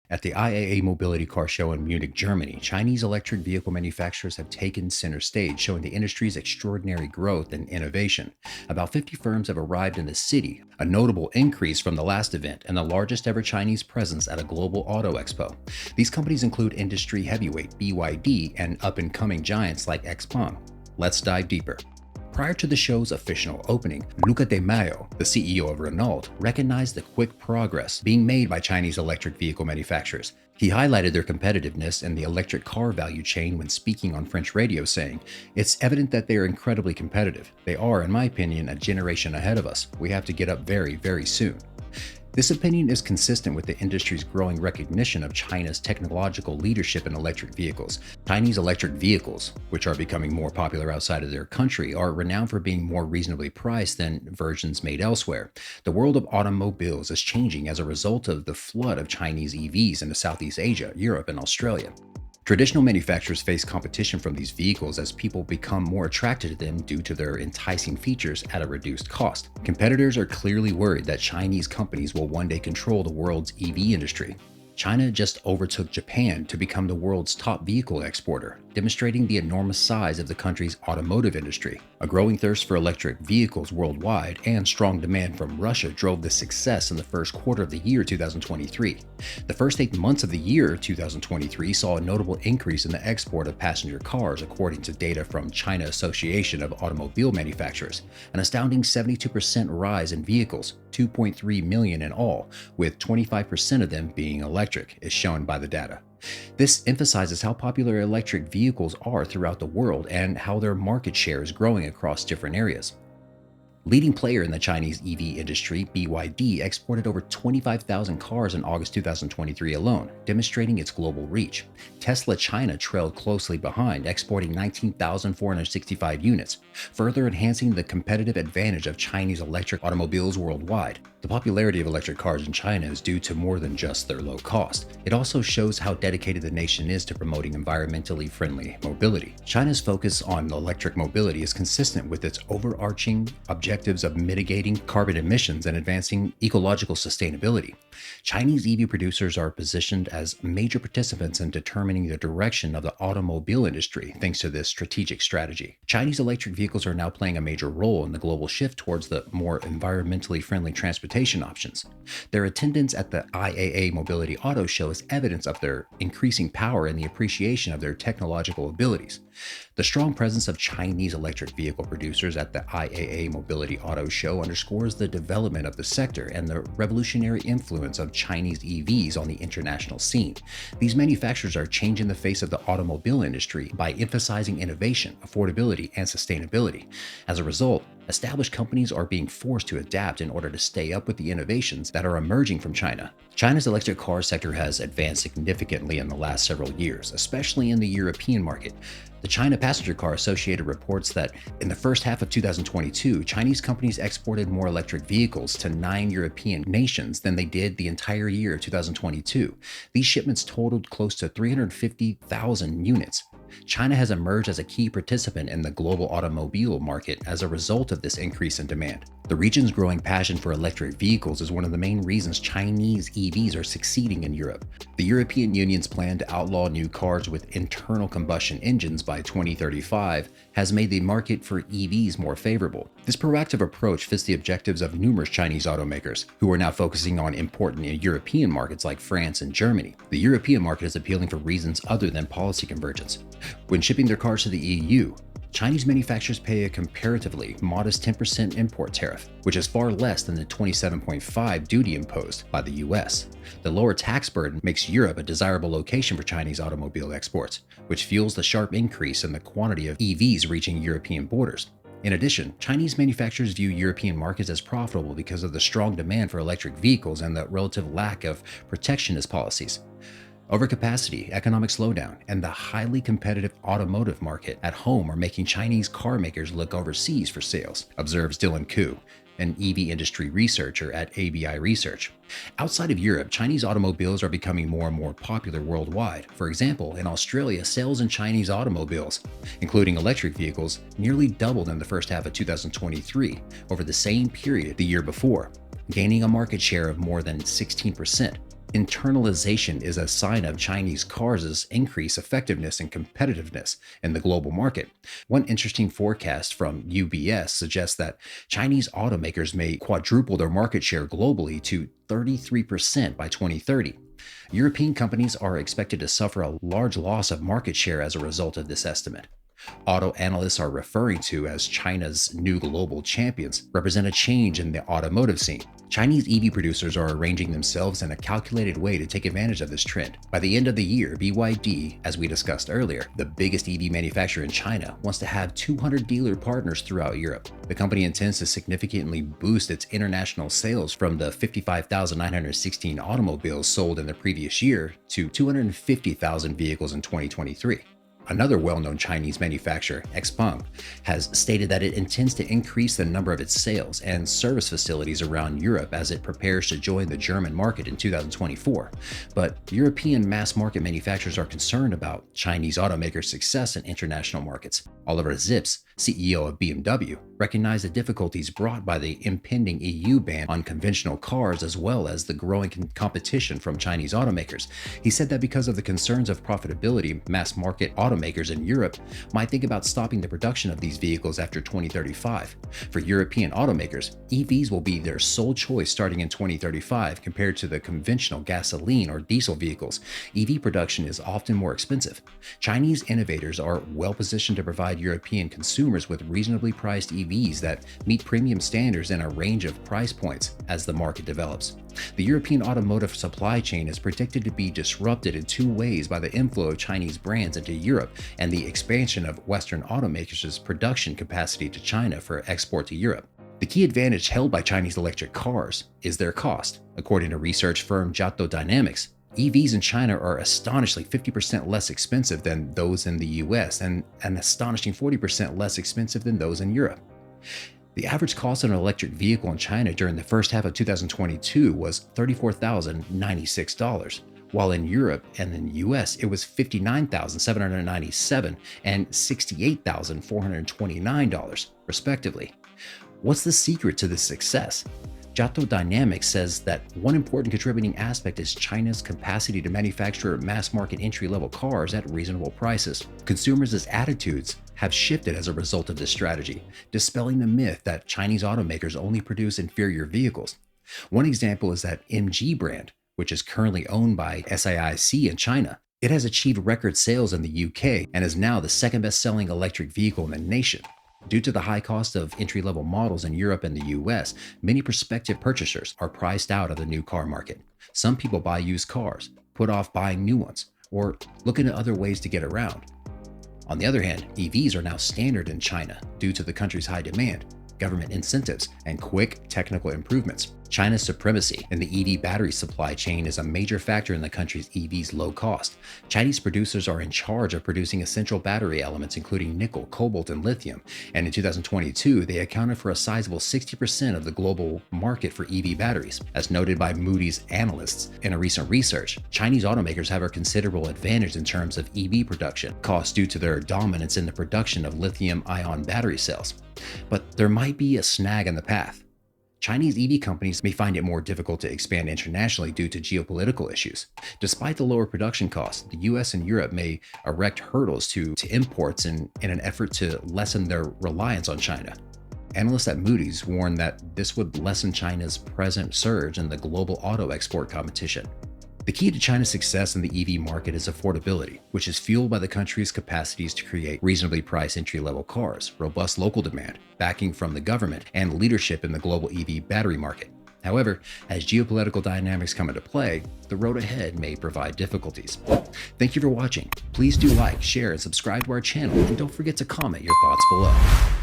At the IAA Mobility Car Show in Munich, Germany, Chinese electric vehicle manufacturers have taken center stage, showing the industry's extraordinary growth and innovation. About 50 firms have arrived in the city, a notable increase from the last event and the largest ever Chinese presence at a global auto expo. These companies include industry heavyweight BYD and up-and-coming giants like XPeng. Let's dive deeper. Prior to the show's official opening, Luca De Maio, the CEO of Renault, recognized the quick progress being made by Chinese electric vehicle manufacturers. He highlighted their competitiveness in the electric car value chain when speaking on French radio, saying, "It's evident that they are incredibly competitive. They are, in my opinion, a generation ahead of us. We have to get up very, very soon." This opinion is consistent with the industry's growing recognition of China's technological leadership in electric vehicles. Chinese electric vehicles, which are becoming more popular outside of their country, are renowned for being more reasonably priced than versions made elsewhere. The world of automobiles is changing as a result of the flood of Chinese EVs into Southeast Asia, Europe, and Australia. Traditional manufacturers face competition from these vehicles as people become more attracted to them due to their enticing features at a reduced cost. Competitors are clearly worried that Chinese companies will one day control the world's EV industry. China just overtook Japan to become the world's top vehicle exporter, demonstrating the enormous size of the country's automotive industry. A growing thirst for electric vehicles worldwide and strong demand from Russia drove the success in the first quarter of the year 2023. The first 8 months of the year 2023 saw a notable increase in the export of passenger cars, according to data from China Association of Automobile Manufacturers. An astounding 72% rise in vehicles, 2.3 million in all, with 25% of them being electric, is shown by the data. This emphasizes how popular electric vehicles are throughout the world and how their market share is growing across different areas. Leading player in the Chinese EV industry, BYD, exported over 25,000 cars in August 2023 alone, demonstrating its global reach. Tesla China trailed closely behind, exporting 19,465 units, further enhancing the competitive advantage of Chinese electric automobiles worldwide. The popularity of electric cars in China is due to more than just their low cost. It also shows how dedicated the nation is to promoting environmentally friendly mobility. China's focus on electric mobility is consistent with its overarching objectives of mitigating carbon emissions and advancing ecological sustainability. Chinese EV producers are positioned as major participants in determining the direction of the automobile industry thanks to this strategic strategy. Chinese electric vehicles are now playing a major role in the global shift towards the more environmentally friendly transportation options. Their attendance at the IAA Mobility Auto Show is evidence of their increasing power and the appreciation of their technological abilities. The strong presence of Chinese electric vehicle producers at the IAA Mobility Auto Show underscores the development of the sector and the revolutionary influence of Chinese EVs on the international scene. These manufacturers are changing the face of the automobile industry by emphasizing innovation, affordability, and sustainability. As a result, established companies are being forced to adapt in order to stay up with the innovations that are emerging from China. China's electric car sector has advanced significantly in the last several years, especially in the European market. The China Passenger Car Associated reports that in the first half of 2022, Chinese companies exported more electric vehicles to 9 European nations than they did the entire year of 2022. These shipments totaled close to 350,000 units. China has emerged as a key participant in the global automobile market as a result of this increase in demand. The region's growing passion for electric vehicles is one of the main reasons Chinese EVs are succeeding in Europe. The European Union's plan to outlaw new cars with internal combustion engines by 2035 has made the market for EVs more favorable. This proactive approach fits the objectives of numerous Chinese automakers, who are now focusing on important European markets like France and Germany. The European market is appealing for reasons other than policy convergence. When shipping their cars to the EU, Chinese manufacturers pay a comparatively modest 10% import tariff, which is far less than the 27.5% duty imposed by the US. The lower tax burden makes Europe a desirable location for Chinese automobile exports, which fuels the sharp increase in the quantity of EVs reaching European borders. In addition, Chinese manufacturers view European markets as profitable because of the strong demand for electric vehicles and the relative lack of protectionist policies. Overcapacity, economic slowdown, and the highly competitive automotive market at home are making Chinese car makers look overseas for sales, observes Dylan Koo, an EV industry researcher at ABI Research. Outside of Europe, Chinese automobiles are becoming more and more popular worldwide. For example, in Australia, sales in Chinese automobiles, including electric vehicles, nearly doubled in the first half of 2023 over the same period the year before, gaining a market share of more than 16%. internalization is a sign of Chinese cars' increased effectiveness and competitiveness in the global market. One interesting forecast from UBS suggests that Chinese automakers may quadruple their market share globally to 33% by 2030. European companies are expected to suffer a large loss of market share as a result of this estimate. Auto analysts are referring to as China's new global champions represent a change in the automotive scene. Chinese EV producers are arranging themselves in a calculated way to take advantage of this trend. By the end of the year, BYD, as we discussed earlier, the biggest EV manufacturer in China, wants to have 200 dealer partners throughout Europe. The company intends to significantly boost its international sales from the 55,916 automobiles sold in the previous year to 250,000 vehicles in 2023. Another well-known Chinese manufacturer, XPeng, has stated that it intends to increase the number of its sales and service facilities around Europe as it prepares to join the German market in 2024. But European mass-market manufacturers are concerned about Chinese automakers' success in international markets. Oliver Zipse, CEO of BMW, recognized the difficulties brought by the impending EU ban on conventional cars as well as the growing competition from Chinese automakers. He said that because of the concerns of profitability, mass-market automakers in Europe might think about stopping the production of these vehicles after 2035. For European automakers, EVs will be their sole choice starting in 2035 compared to the conventional gasoline or diesel vehicles. EV production is often more expensive. Chinese innovators are well positioned to provide European consumers with reasonably priced EVs that meet premium standards in a range of price points as the market develops. The European automotive supply chain is predicted to be disrupted in two ways by the inflow of Chinese brands into Europe and the expansion of Western automakers' production capacity to China for export to Europe. The key advantage held by Chinese electric cars is their cost. According to research firm Jiatou Dynamics, EVs in China are astonishingly 50% less expensive than those in the US and an astonishing 40% less expensive than those in Europe. The average cost of an electric vehicle in China during the first half of 2022 was $34,096, while in Europe and in the US it was $59,797 and $68,429, respectively. What's the secret to this success? Jiatou Dynamics says that one important contributing aspect is China's capacity to manufacture mass-market entry-level cars at reasonable prices. Consumers' attitudes have shifted as a result of this strategy, dispelling the myth that Chinese automakers only produce inferior vehicles. One example is that MG brand, which is currently owned by SAIC in China. It has achieved record sales in the UK and is now the second best-selling electric vehicle in the nation. Due to the high cost of entry-level models in Europe and the US, many prospective purchasers are priced out of the new car market. Some people buy used cars, put off buying new ones, or look into other ways to get around. On the other hand, EVs are now standard in China due to the country's high demand, government incentives, and quick technical improvements. China's supremacy in the EV battery supply chain is a major factor in the country's EV's low cost. Chinese producers are in charge of producing essential battery elements including nickel, cobalt, and lithium, and in 2022 they accounted for a sizable 60% of the global market for EV batteries. As noted by Moody's analysts in a recent research, Chinese automakers have a considerable advantage in terms of EV production costs due to their dominance in the production of lithium-ion battery cells. But there might be a snag in the path. Chinese EV companies may find it more difficult to expand internationally due to geopolitical issues. Despite the lower production costs, the US and Europe may erect hurdles to imports in an effort to lessen their reliance on China. Analysts at Moody's warn that this would lessen China's present surge in the global auto export competition. The key to China's success in the EV market is affordability, which is fueled by the country's capacities to create reasonably priced entry-level cars, robust local demand, backing from the government, and leadership in the global EV battery market. However, as geopolitical dynamics come into play, the road ahead may provide difficulties. Thank you for watching. Please do like, share, and subscribe to our channel, and don't forget to comment your thoughts below.